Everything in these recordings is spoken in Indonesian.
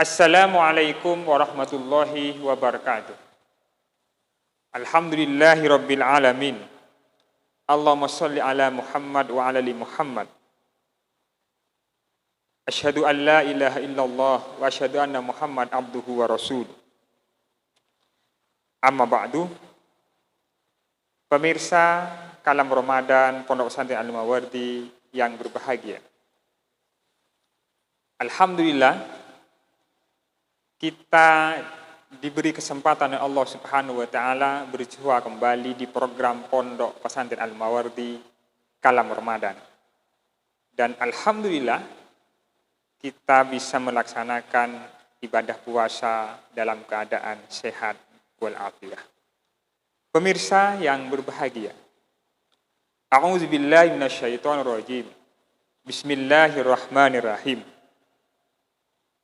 Assalamualaikum warahmatullahi wabarakatuh. Alhamdulillahi rabbil alamin. Allahumma sholli ala Muhammad wa ala ali Muhammad. Asyhadu an la ilaha illallah wa asyhadu anna Muhammad abduhu wa rasul. Amma ba'du. Pemirsa Kalam Ramadan Pondok Pesantren Al-Mawardi yang berbahagia. Alhamdulillah kita diberi kesempatan oleh Allah Subhanahu wa taala berjumpa kembali di program Pondok Pesantren Al-Mawardi Kalam Ramadan. Dan alhamdulillah kita bisa melaksanakan ibadah puasa dalam keadaan sehat walafiat. Pemirsa yang berbahagia. A'udzubillahi minasyaitonirrajim. Bismillahirrahmanirrahim.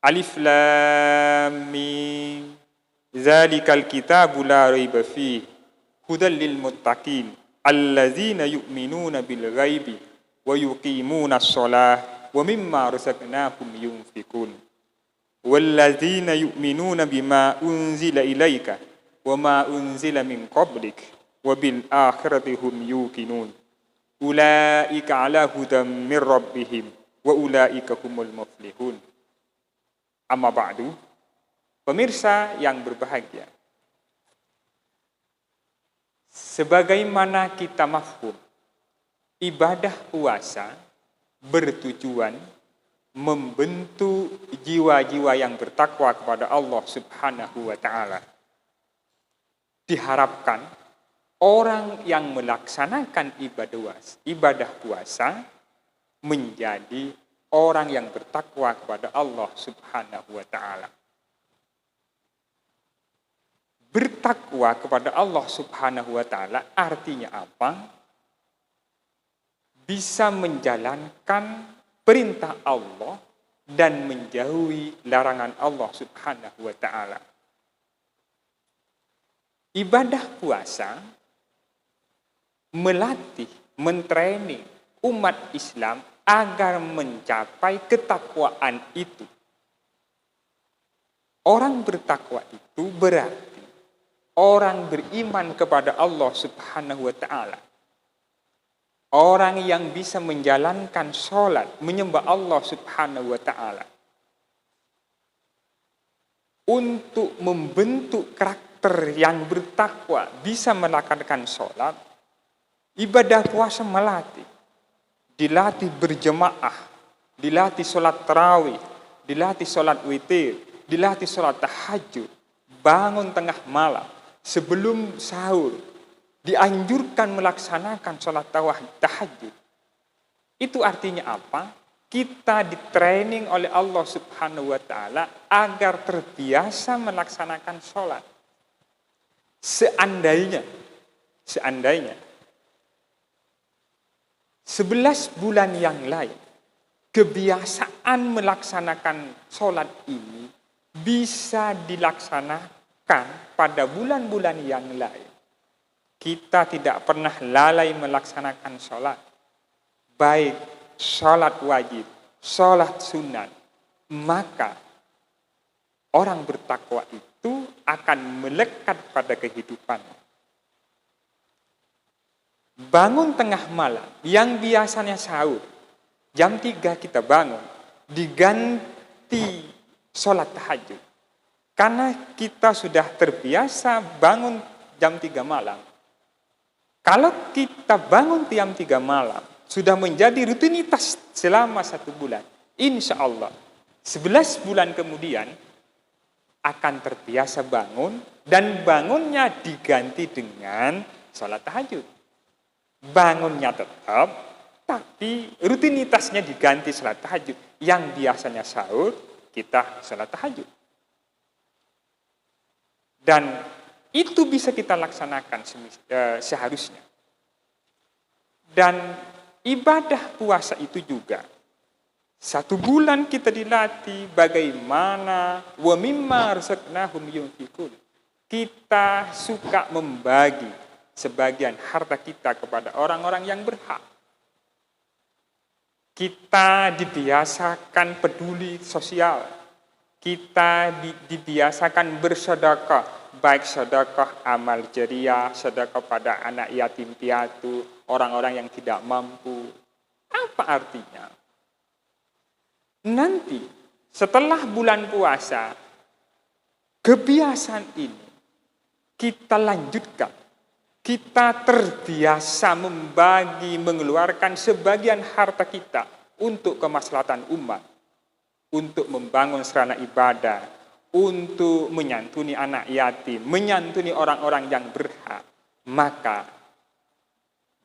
Alif Lam Mim. Zalikal kitabu la raiba fihi hudal lil muttaqin allazina yu'minuna bil ghaibi wa yuqimuna shalah wa mimma razaqnahum yunfikun wallazina yu'minuna bima unzila ilaika wa ma unzila min qablik wa bil akhirati hum yuqinun ulaika ala hudam mir rabbihim wa ulaika humul muflihun. Amma ba'du, pemirsa yang berbahagia. Sebagaimana kita mafhum, ibadah puasa bertujuan membentuk jiwa-jiwa yang bertakwa kepada Allah Subhanahu wa taala. Diharapkan orang yang melaksanakan ibadah puasa menjadi orang yang bertakwa kepada Allah Subhanahu wa taala. Bertakwa kepada Allah Subhanahu wa taala artinya apa? Bisa menjalankan perintah Allah dan menjauhi larangan Allah Subhanahu wa taala. Ibadah puasa melatih, mentraining umat Islam agar mencapai ketakwaan itu. Orang bertakwa itu berarti orang beriman kepada Allah Subhanahu wa taala. Orang yang bisa menjalankan sholat, menyembah Allah Subhanahu wa taala. Untuk membentuk karakter yang bertakwa, bisa melakukan sholat, ibadah puasa melatih. Dilatih berjemaah, dilatih sholat tarawih, dilatih sholat witir, dilatih sholat tahajud, bangun tengah malam, sebelum sahur, dianjurkan melaksanakan sholat tahajud. Itu artinya apa? Kita ditraining oleh Allah Subhanahu wa taala agar terbiasa melaksanakan sholat. Seandainya 11 bulan yang lain, kebiasaan melaksanakan sholat ini bisa dilaksanakan pada bulan-bulan yang lain. Kita tidak pernah lalai melaksanakan sholat. Baik sholat wajib, sholat sunat. Maka orang bertakwa itu akan melekat pada kehidupannya. Bangun tengah malam, yang biasanya sahur, jam 3 kita bangun, diganti sholat tahajud. Karena kita sudah terbiasa bangun jam 3 malam. Kalau kita bangun jam 3 malam, sudah menjadi rutinitas selama 1 bulan, insya Allah, 11 bulan kemudian akan terbiasa bangun, dan bangunnya diganti dengan sholat tahajud. Bangunnya tetap, tapi rutinitasnya diganti sholat tahajud. Yang biasanya sahur, kita sholat tahajud. Dan itu bisa kita laksanakan seharusnya. Dan ibadah puasa itu juga 1 bulan kita dilatih bagaimana wa mimma razaqnahum yunfikun. Kita suka membagi sebagian harta kita kepada orang-orang yang berhak. Kita dibiasakan peduli sosial. kita dibiasakan bersedekah, baik sedekah amal jariah, sedekah pada anak yatim piatu, orang-orang yang tidak mampu. Apa artinya? Nanti setelah bulan puasa, kebiasaan ini kita lanjutkan. Kita terbiasa membagi, mengeluarkan sebagian harta kita untuk kemaslahatan umat, untuk membangun sarana ibadah, untuk menyantuni anak yatim, menyantuni orang-orang yang berhak. Maka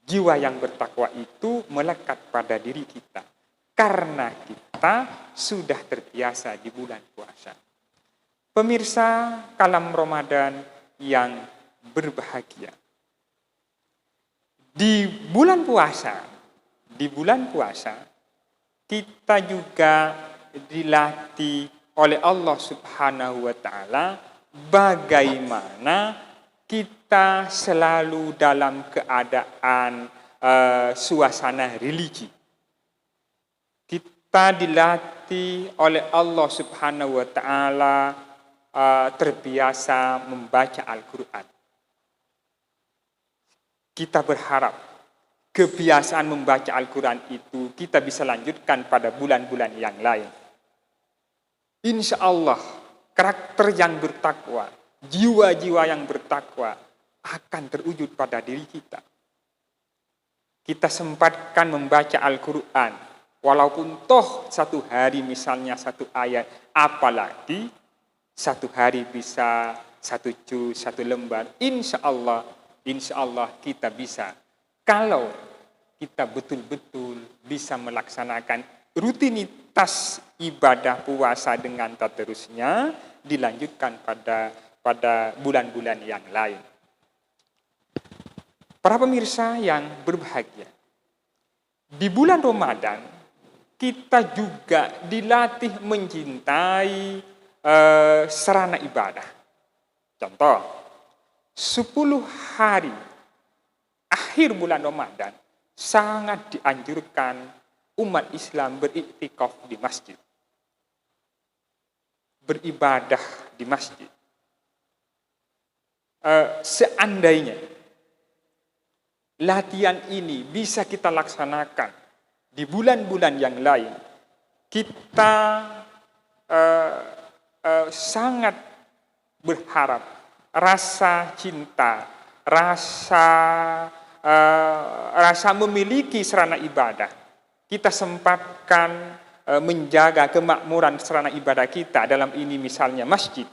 jiwa yang bertakwa itu melekat pada diri kita. Karena kita sudah terbiasa di bulan puasa. Pemirsa Kalam Ramadan yang berbahagia. Di bulan puasa kita juga dilatih oleh Allah Subhanahu wa taala bagaimana kita selalu dalam keadaan suasana religi. Kita dilatih oleh Allah Subhanahu wa taala terbiasa membaca Al-Quran. Kita berharap kebiasaan membaca Al-Quran itu kita bisa lanjutkan pada bulan-bulan yang lain. Insya Allah karakter yang bertakwa, jiwa-jiwa yang bertakwa akan terwujud pada diri kita. Kita sempatkan membaca Al-Quran, walaupun toh satu hari misalnya satu ayat, apalagi satu hari bisa satu juz, satu lembar, insya Allah kita bisa. Kalau kita betul-betul bisa melaksanakan rutinitas ibadah puasa dengan terusnya, dilanjutkan pada bulan-bulan yang lain. Para pemirsa yang berbahagia, di bulan Ramadan kita juga dilatih mencintai sarana ibadah. Contoh, 10 hari akhir bulan Ramadan sangat dianjurkan umat Islam beriktikaf di masjid. Beribadah di masjid. Seandainya latihan ini bisa kita laksanakan di bulan-bulan yang lain, kita sangat berharap rasa cinta, rasa memiliki sarana ibadah. Kita sempatkan menjaga kemakmuran sarana ibadah kita, dalam ini misalnya masjid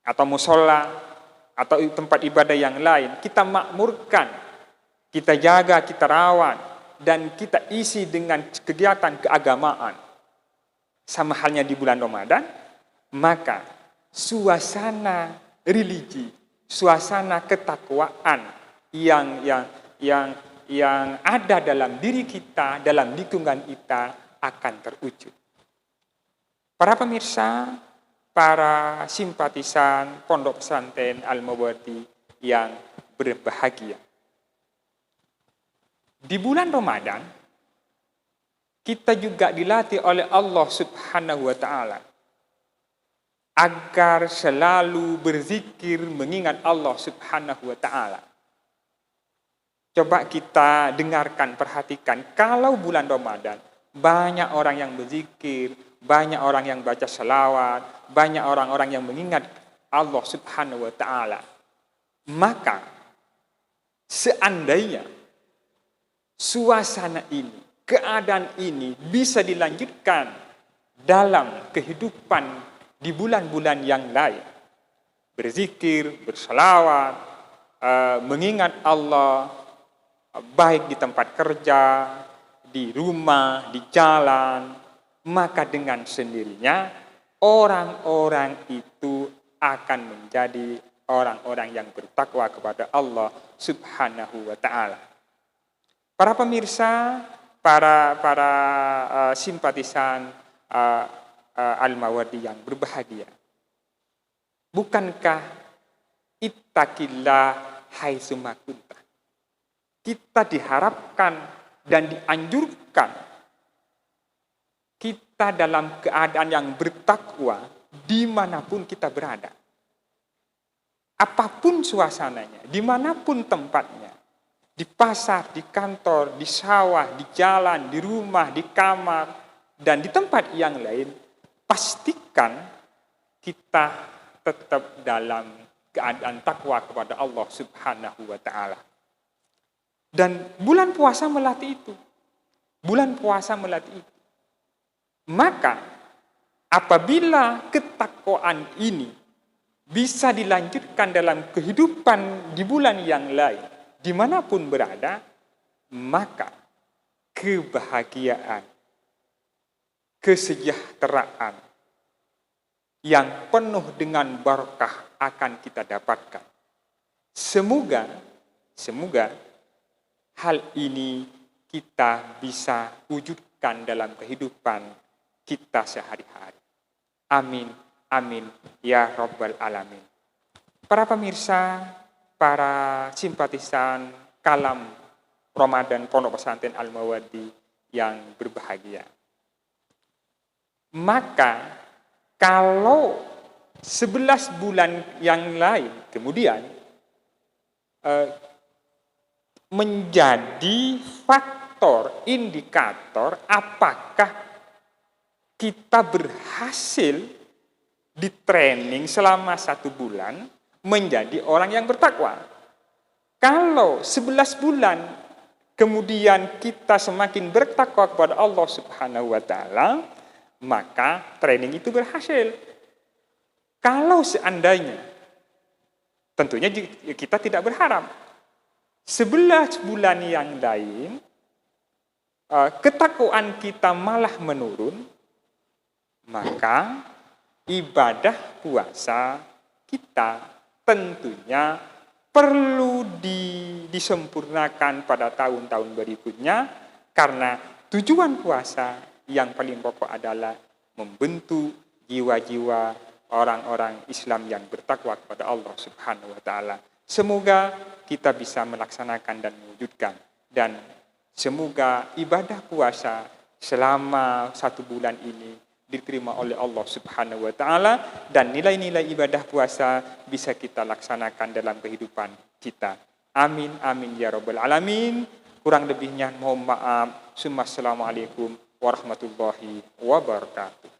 atau musola atau tempat ibadah yang lain. Kita makmurkan, kita jaga, kita rawat, dan kita isi dengan kegiatan keagamaan. Sama halnya di bulan Ramadan, maka suasana religi, suasana ketakwaan yang ada dalam diri kita, dalam lingkungan kita akan terwujud. Para pemirsa, para simpatisan Pondok Pesantren Al-Mawardi yang berbahagia. Di bulan Ramadan, kita juga dilatih oleh Allah Subhanahu wa taala agar selalu berzikir mengingat Allah Subhanahu wa taala. Coba kita dengarkan, perhatikan, kalau bulan Ramadan banyak orang yang berzikir, banyak orang yang baca selawat, banyak orang-orang yang mengingat Allah Subhanahu wa taala. Maka seandainya suasana ini, keadaan ini bisa dilanjutkan dalam kehidupan di bulan-bulan yang lain. Berzikir, berselawat, mengingat Allah, baik di tempat kerja, di rumah, di jalan, maka dengan sendirinya orang-orang itu akan menjadi orang-orang yang bertakwa kepada Allah Subhanahu wa taala. Para pemirsa, para simpatisan Al-Mawardi yang berbahagia. Bukankah ittaqillah haitsu ma kunta? Kita diharapkan dan dianjurkan, kita dalam keadaan yang bertakwa dimanapun kita berada. Apapun suasananya, dimanapun tempatnya, di pasar, di kantor, di sawah, di jalan, di rumah, di kamar, dan di tempat yang lain, pastikan kita tetap dalam keadaan takwa kepada Allah Subhanahu wa Ta'ala. Dan bulan puasa melatih itu. Bulan puasa melatih itu. Maka apabila ketakwaan ini bisa dilanjutkan dalam kehidupan di bulan yang lain, dimanapun berada, maka kebahagiaan, kesejahteraan yang penuh dengan berkah akan kita dapatkan. Semoga hal ini kita bisa wujudkan dalam kehidupan kita sehari-hari. Amin, amin, ya Rabbal Alamin. Para pemirsa, para simpatisan Kalam Ramadan Pondok Pesantren Al-Mawaddi yang berbahagia. Maka kalau 11 bulan yang lain kemudian menjadi faktor indikator apakah kita berhasil di training selama 1 bulan menjadi orang yang bertakwa. Kalau 11 bulan kemudian kita semakin bertakwa kepada Allah Subhanahu wa Ta'ala, maka training itu berhasil. Kalau seandainya, tentunya kita tidak berharap 11 bulan yang lain ketakwaan kita malah menurun, maka ibadah puasa kita tentunya perlu disempurnakan pada tahun-tahun berikutnya, karena tujuan puasa yang paling pokok adalah membentuk jiwa-jiwa orang-orang Islam yang bertakwa kepada Allah Subhanahu wa Ta'ala. Semoga kita bisa melaksanakan dan mewujudkan, dan semoga ibadah puasa selama 1 bulan ini diterima oleh Allah Subhanahu wa Ta'ala, dan nilai-nilai ibadah puasa bisa kita laksanakan dalam kehidupan kita. Amin, amin, ya Rabbal Alamin. Kurang lebihnya mohon maaf. Assalamualaikum warahmatullahi wabarakatuh.